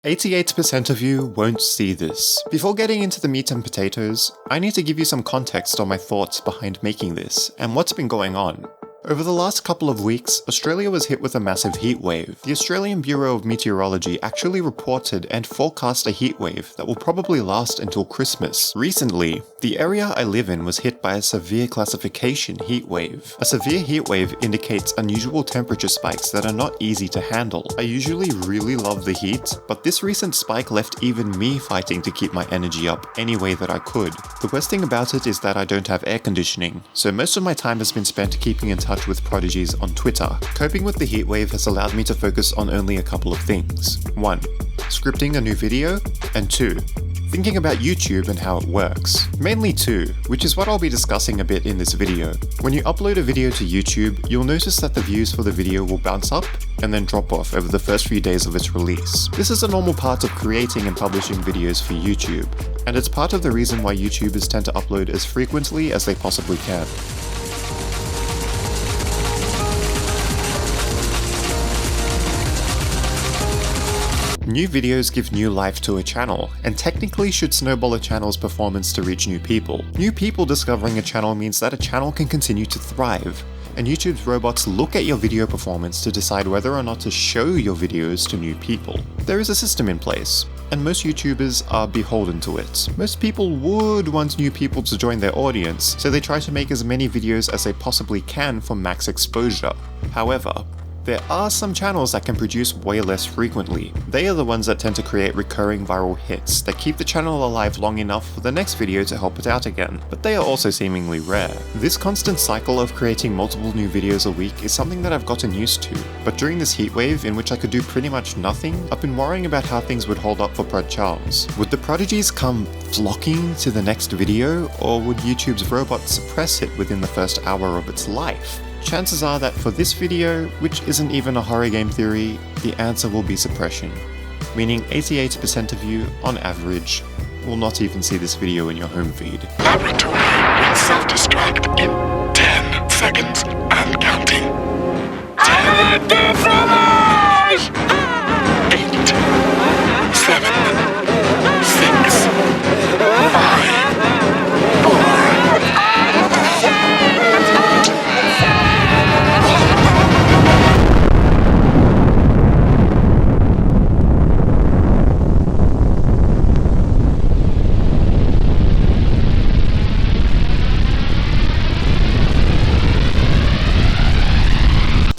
88% of you won't see this. Before getting into the meat and potatoes, I need to give you some context on my thoughts behind making this and what's been going on. Over the last couple of weeks, Australia was hit with a massive heatwave. The Australian Bureau of Meteorology actually reported and forecast a heatwave that will probably last until Christmas. Recently, the area I live in was hit by a severe classification heatwave. A severe heatwave indicates unusual temperature spikes that are not easy to handle. I usually really love the heat, but this recent spike left even me fighting to keep my energy up any way that I could. The worst thing about it is that I don't have air conditioning, so most of my time has been spent keeping in touch with prodigies on Twitter. Coping with the heatwave has allowed me to focus on only a couple of things. 1. Scripting a new video, and 2. Thinking about YouTube and how it works. Mainly 2, which is what I'll be discussing a bit in this video. When you upload a video to YouTube, you'll notice that the views for the video will bounce up and then drop off over the first few days of its release. This is a normal part of creating and publishing videos for YouTube, and it's part of the reason why YouTubers tend to upload as frequently as they possibly can. New videos give new life to a channel, and technically should snowball a channel's performance to reach new people. New people discovering a channel means that a channel can continue to thrive, and YouTube's robots look at your video performance to decide whether or not to show your videos to new people. There is a system in place, and most YouTubers are beholden to it. Most people would want new people to join their audience, so they try to make as many videos as they possibly can for max exposure. However, there are some channels that can produce way less frequently. They are the ones that tend to create recurring viral hits that keep the channel alive long enough for the next video to help it out again, but they are also seemingly rare. This constant cycle of creating multiple new videos a week is something that I've gotten used to, but during this heatwave in which I could do pretty much nothing, I've been worrying about how things would hold up for ProdCharles. Would the prodigies come flocking to the next video, or would YouTube's robot suppress it within the first hour of its life? Chances are that for this video, which isn't even a horror game theory, the answer will be suppression. Meaning 88% of you, on average, will not even see this video in your home feed. Laboratory will self-destruct in 10 seconds and counting. 10, 8, 7, 6, 5, 4,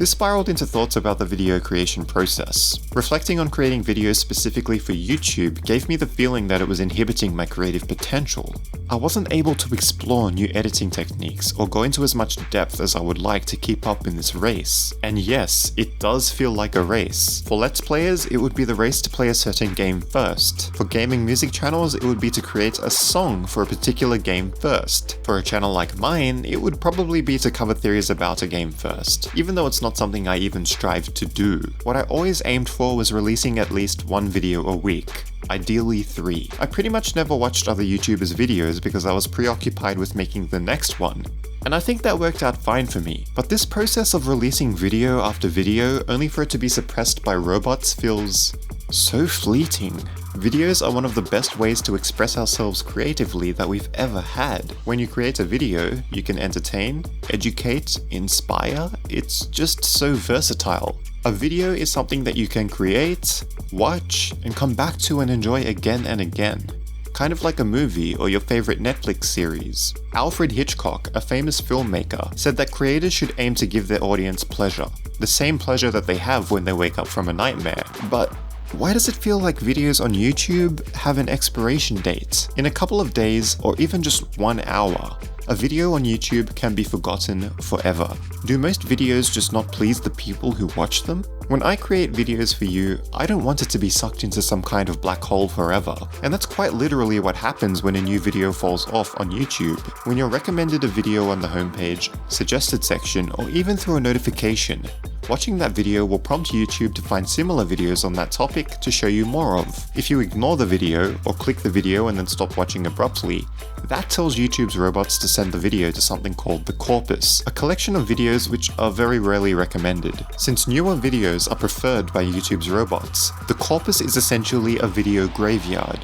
This spiraled into thoughts about the video creation process. Reflecting on creating videos specifically for YouTube gave me the feeling that it was inhibiting my creative potential. I wasn't able to explore new editing techniques or go into as much depth as I would like to keep up in this race. And yes, it does feel like a race. For Let's Players, it would be the race to play a certain game first. For gaming music channels, it would be to create a song for a particular game first. For a channel like mine, it would probably be to cover theories about a game first, even though it's not something I even strive to do. What I always aimed for was releasing at least one video a week. Ideally 3. I pretty much never watched other YouTubers' videos because I was preoccupied with making the next one. And I think that worked out fine for me. But this process of releasing video after video only for it to be suppressed by robots feels so fleeting. Videos are one of the best ways to express ourselves creatively that we've ever had. When you create a video, you can entertain, educate, inspire. It's just so versatile. A video is something that you can create, watch, and come back to and enjoy again and again. Kind of like a movie or your favorite Netflix series. Alfred Hitchcock, a famous filmmaker, said that creators should aim to give their audience pleasure. The same pleasure that they have when they wake up from a nightmare. But why does it feel like videos on YouTube have an expiration date? In a couple of days or even just 1 hour, a video on YouTube can be forgotten forever. Do most videos just not please the people who watch them? When I create videos for you, I don't want it to be sucked into some kind of black hole forever. And that's quite literally what happens when a new video falls off on YouTube. When you're recommended a video on the homepage, suggested section, or even through a notification, Watching that video will prompt YouTube to find similar videos on that topic to show you more of. If you ignore the video, or click the video and then stop watching abruptly, that tells YouTube's robots to send the video to something called the corpus, a collection of videos which are very rarely recommended. Since newer videos are preferred by YouTube's robots, the corpus is essentially a video graveyard.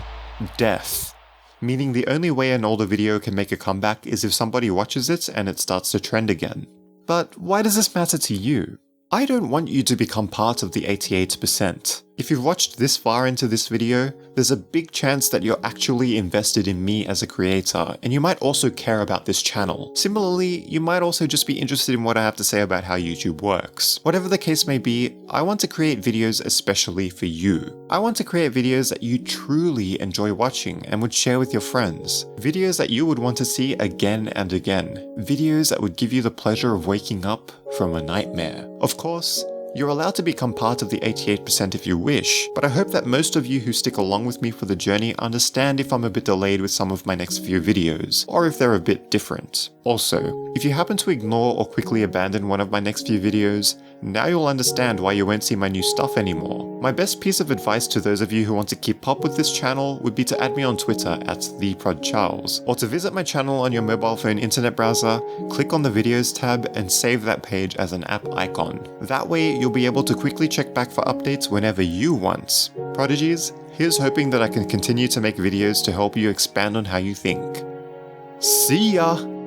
Death. Meaning the only way an older video can make a comeback is if somebody watches it and it starts to trend again. But why does this matter to you? I don't want you to become part of the 88%. If you've watched this far into this video, there's a big chance that you're actually invested in me as a creator, and you might also care about this channel. Similarly, you might also just be interested in what I have to say about how YouTube works. Whatever the case may be, I want to create videos especially for you. I want to create videos that you truly enjoy watching and would share with your friends. Videos that you would want to see again and again. Videos that would give you the pleasure of waking up from a nightmare. Of course, you're allowed to become part of the 88% if you wish, but I hope that most of you who stick along with me for the journey understand if I'm a bit delayed with some of my next few videos, or if they're a bit different. Also, if you happen to ignore or quickly abandon one of my next few videos, now you'll understand why you won't see my new stuff anymore. My best piece of advice to those of you who want to keep up with this channel would be to add me on Twitter at ProdCharles, or to visit my channel on your mobile phone internet browser, click on the videos tab and save that page as an app icon. That way you'll be able to quickly check back for updates whenever you want. Prodigies, here's hoping that I can continue to make videos to help you expand on how you think. See ya!